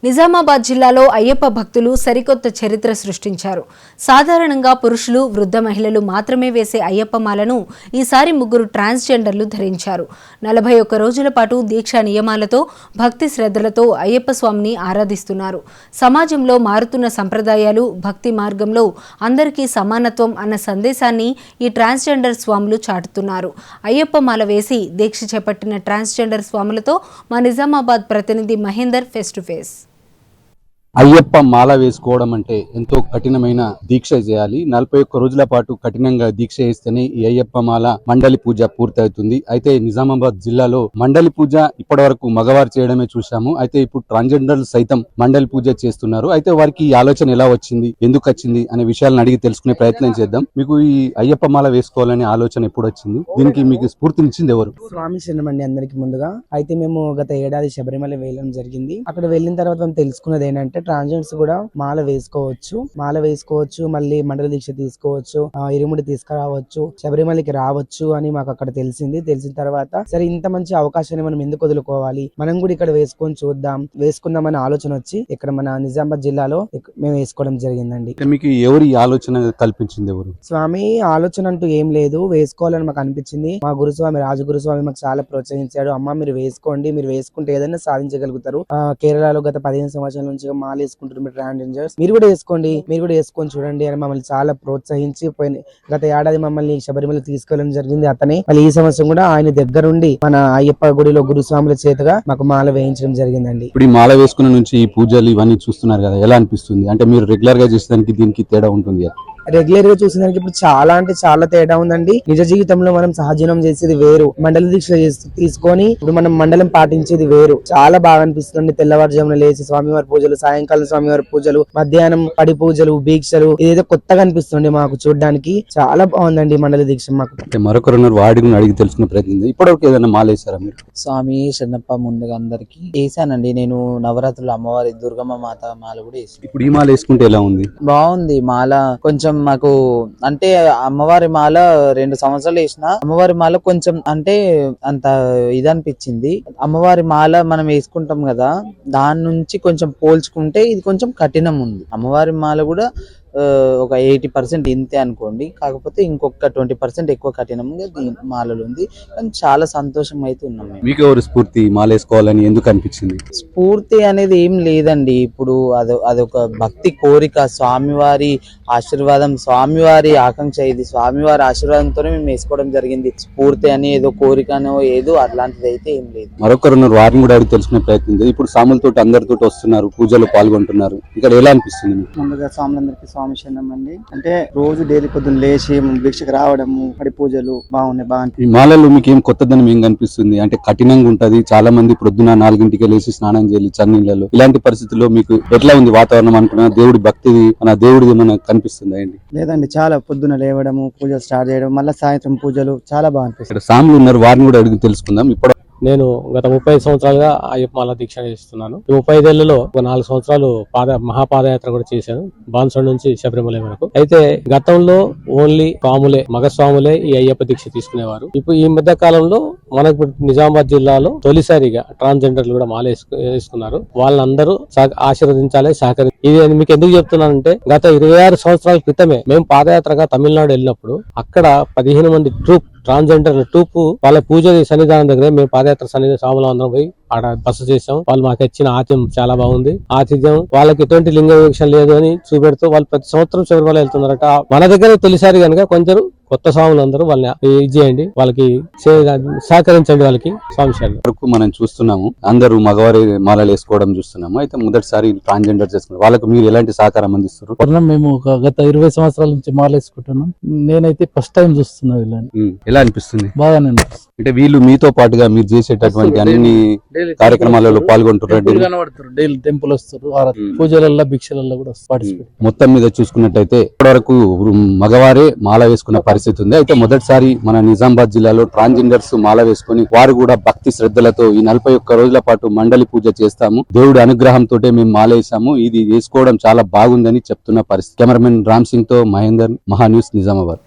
నిజామాబాద్ జిల్లాలో అయ్యప్ప భక్తులు సరికొత్త చరిత్ర సృష్టించారు. సాధారణంగా పురుషులు, వృద్ధ మహిళలు మాత్రమే వేసే అయ్యప్ప మాలను ఈసారి 3 ట్రాన్స్జెండర్లు ధరించారు. 41 రోజుల పాటు దీక్షా నియమాలతో, భక్తి శ్రద్ధలతో అయ్యప్ప స్వామిని ఆరాధిస్తున్నారు. సమాజంలో మారుతున్న సంప్రదాయాలు, భక్తి మార్గంలో అందరికీ సమానత్వం అన్న సందేశాన్ని ఈ ట్రాన్స్జెండర్ స్వాములు చాటుతున్నారు. అయ్యప్ప మాల వేసి దీక్ష చేపట్టిన ట్రాన్స్జెండర్ స్వాములతో మా నిజామాబాద్ ప్రతినిధి Mahender face to face. Ayyappa మాల వేసుకోవడం అంటే ఎంతో కఠినమైన దీక్ష చేయాలి. 41 రోజుల పాటు కఠినంగా దీక్ష చేస్తేనే ఈ అయ్యప్ప మాల మండలి పూజ పూర్తవుతుంది. అయితే నిజామాబాద్ జిల్లాలో మండలి పూజ ఇప్పటి వరకు మగవారు చేయడమే చూశాము. అయితే ఇప్పుడు ట్రాన్స్జెండర్లు సైతం మండలి పూజ చేస్తున్నారు. అయితే వారికి ఈ ఆలోచన ఎలా వచ్చింది, ఎందుకు వచ్చింది అనే విషయాలను అడిగి తెలుసుకునే ప్రయత్నం చేద్దాం. మీకు ఈ అయ్యప్ప మాల వేసుకోవాలనే ఆలోచన ఎప్పుడు వచ్చింది? దీనికి మీకు స్ఫూర్తినిచ్చింది ఎవరు? స్వామి శరణమండి అందరికి ముందుగా. అయితే మేము గత ఏడాది శబరిమల వెళ్ళడం జరిగింది. అక్కడ వెళ్ళిన తర్వాత మేము తెలుసుకున్నది ఏంటంటే ట్రాన్స్జెండర్స్ కూడా మాల వేసుకోవచ్చు, మళ్ళీ మండల దీక్ష తీసుకోవచ్చు, ఇరుముడి తీసుకురావచ్చు, శబరిమలకి రావచ్చు అని మాకు అక్కడ తెలిసింది. తెలిసిన తర్వాత సరే ఇంత మంచి అవకాశాన్ని మనం ఎందుకు వదులుకోవాలి, మనం కూడా ఇక్కడ వేసుకుందాం అనే ఆలోచన వచ్చి ఇక్కడ మన నిజామాబాద్ జిల్లాలో మేము వేసుకోవడం జరిగిందండి. మీకు ఎవరు ఈ ఆలోచన కల్పించింది? ఎవరు? స్వామి ఆలోచన అంటూ ఏం లేదు, వేసుకోవాలని మాకు అనిపించింది. మా గురుస్వామి రాజగురుస్వామి మాకు చాలా ప్రోత్సహించాడు. అమ్మ మీరు వేసుకోండి, మీరు వేసుకుంటే ఏదైనా సాధించగలుగుతారు. కేరళలో గత 15 సంవత్సరాల నుంచి మాల వేసుకుంటారు మీరు ట్రాన్స్జెండర్స్, మీరు కూడా వేసుకొని చూడండి అని మమ్మల్ని చాలా ప్రోత్సహించి గత ఏడాది మమ్మల్ని శబరిమల తీసుకెళ్ళడం జరిగింది అతనే. మళ్ళీ ఈ సంవత్సరం కూడా ఆయన దగ్గరుండి మన అయ్యప్ప గుడిలో గురుస్వాముల చేతగా మాకు మాల వేయించడం జరిగిందండి. ఇప్పుడు ఈ మాల వేసుకున్న నుంచి ఈ పూజలు ఇవన్నీ చూస్తున్నారు కదా, ఎలా అనిపిస్తుంది? అంటే మీరు రెగ్యులర్ గా చేసేదానికి దీనికి తేడా ఉంటుంది కదా? రెగ్యులర్ గా చూసేదానికి ఇప్పుడు చాలా అంటే చాలా తేడా ఉందండి. నిజ జీవితంలో మనం సహజీవనం చేసేది వేరు, మండల దీక్ష తీసుకొని ఇప్పుడు మనం మండలం పాటించేది వేరు. చాలా బాగా అనిపిస్తుంది. తెల్లవారుజామున లేచి స్వామివారి పూజలు, సాయంకాలం స్వామివారి పూజలు, మధ్యాహ్నం పడి పూజలు, దీక్షలు, ఇదేదో కొత్తగా అనిపిస్తుంది మాకు చూడడానికి. చాలా బాగుందండి మండల దీక్ష మాకు. మరొకరున్నారు, వాడిని అడిగి తెలుసుకున్న ప్రయత్నం. ఇప్పటివరకు ఏదైనా మాల వేసారా మీరు? స్వామి శరణప్ప ముందుగా అందరికి వేసానండి. నేను నవరాత్రులు అమ్మవారి దుర్గమ్మ మాత మాల కూడా వేసాను. ఇప్పుడు ఈ మాల వేసుకుంటే ఎలా ఉంది? బాగుంది మాల. కొంచెం మాకు అంటే అమ్మవారి మాల 2 సంవత్సరాలు వేసిన అమ్మవారి మాల కొంచెం అంటే అంత ఇది అనిపించింది. అమ్మవారి మాల మనం వేసుకుంటాం కదా, దాని నుంచి కొంచెం పోల్చుకుంటే ఇది కొంచెం కఠినం ఉంది. అమ్మవారి మాల కూడా ఒక 80% ఇంతే అనుకోండి, కాకపోతే ఇంకొక 20% ఎక్కువ కఠినంగా మాలలు ఉంది. కానీ చాలా సంతోషం అయితే ఉన్నాం. మీకు ఎవరు స్ఫూర్తి మాల వేసుకోవాలని ఎందుకు అనిపించింది? స్ఫూర్తి అనేది ఏం లేదండి. ఇప్పుడు అదొక భక్తి కోరిక, స్వామివారి ఆశీర్వాదం, స్వామివారి ఆకాంక్ష. ఇది స్వామివారి ఆశీర్వాదంతోనే మేము వేసుకోవడం జరిగింది. స్ఫూర్తి అని ఏదో కోరికనో ఏదో అట్లాంటిది అయితే ఏం లేదు. మరొకరున్నారు, వారిని కూడా అడిగి తెలుసుకునే ప్రయత్నం. ఇప్పుడు సాములతో అందరితో వస్తున్నారు, పూజలు పాల్గొంటున్నారు. ఇక్కడ ఎలా అనిపిస్తుంది? ముందుగా స్వాములందరికీ స్వామి శరణం అండి. అంటే రోజు డైలీ పొద్దున్న లేచి దీక్షకు రావడము, పడి పూజలు బాగున్నాయి. ఈ మాలలో మీకు ఏం కొత్తదనం ఏం కనిపిస్తుంది? అంటే కఠినంగా ఉంటది, చాలా మంది పొద్దున 4 లేచి స్నానం చేయాలి చన్నీళ్ళలో. ఇలాంటి పరిస్థితుల్లో మీకు ఎట్లా ఉంది వాతావరణం? అనుకున్నా దేవుడి భక్తిది, మన దేవుడిది ఏమైనా కనిపిస్తుంది అండి? లేదండి, చాలా పొద్దున లేవడము, పూజలు స్టార్ట్ చేయడం, మళ్ళీ సాయంత్రం పూజలు చాలా బాగా అనిపిస్తుంది. సాములు ఉన్నారు, వారిని కూడా అడిగి తెలుసుకుందాం. ఇప్పుడు నేను గత 35 సంవత్సరాలుగా అయ్యప్ప మాల దీక్ష చేస్తున్నాను. ఈ 35 ఏళ్లలో ఒక 4 సంవత్సరాలు మహాపాదయాత్ర కూడా చేశాను, బాన్సోడ్ నుంచి శబరిమల వరకు. అయితే గతంలో ఓన్లీ మగ స్వాములే ఈ అయ్యప్ప దీక్ష తీసుకునేవారు. ఇప్పుడు ఈ మధ్య కాలంలో మనకు నిజామాబాద్ జిల్లాలో తొలిసారిగా ట్రాన్స్జెండర్లు కూడా మాల వేసుకున్నారు. వాళ్ళందరూ ఆశీర్వదించాలి, ఇది మీకు ఎందుకు చెప్తున్నానంటే గత 26 సంవత్సరాల క్రితమే మేము పాదయాత్రగా తమిళనాడు వెళ్ళినప్పుడు అక్కడ 15 మంది ట్రాన్స్జెండర్ ట్రూప్ వాళ్ళ పూజ సన్నిధానం దగ్గర మేము పాదయాత్ర స్వాములు అందరం పోయి ఆడ బస చేసాం. వాళ్ళు మాకు ఇచ్చిన ఆతిథ్యం చాలా బాగుంది. ఆతిథ్యం వాళ్ళకి ఎటువంటి లింగ వివక్ష లేదు అని చూపెడుతూ వాళ్ళు ప్రతి సంవత్సరం శబరిమల వెళ్తున్నారట. మన దగ్గర తొలిసారి కనుక కొంచెం కొత్త స్వాములు అందరూ వాళ్ళని ఇది చేయండి, వాళ్ళకి సహకరించండి. వాళ్ళకి స్వామి వరకు మనం చూస్తున్నాము, అందరూ మగవారి మాలలు వేసుకోవడం చూస్తున్నాము. అయితే మొదటిసారి ట్రాన్స్జెండర్ చేసుకున్నారు, వాళ్ళకు మీరు ఎలాంటి సహకారం అందిస్తారు? మేము గత 20 సంవత్సరాల నుంచి మాల వేసుకుంటున్నాం. నేనైతే ఫస్ట్ టైం చూస్తున్నా వీళ్ళని. ఎలా అనిపిస్తుంది? బాగానే అనిపిస్తుంది. అంటే వీళ్ళు మీతో పాటుగా మీరు చేసేటటువంటి అన్ని కార్యక్రమాలలో పాల్గొంటున్నారు, డైలీ టెంపుల్ వస్తారు, పూజలలో భిక్షలలో కూడా పార్టిసిపేట్. మొత్తం మీద చూసుకున్నట్టయితే ఇప్పటివరకు మగవారే మాల వేసుకున్న పరిస్థితి ఉంది. అయితే మొదటిసారి మన నిజామాబాద్ జిల్లాలో ట్రాన్స్జెండర్స్ మాల వేసుకుని వారు కూడా భక్తి శ్రద్ధలతో ఈ 41 రోజుల పాటు మండలి పూజ చేస్తాము, దేవుడి అనుగ్రహంతో మేము మాల వేసాము, ఇది వేసుకోవడం చాలా బాగుందని చెప్తున్న పరిస్థితి. కెమెరామెన్ రామ్ సింగ్ తో మహేందర్, మహా న్యూస్, నిజామాబాద్.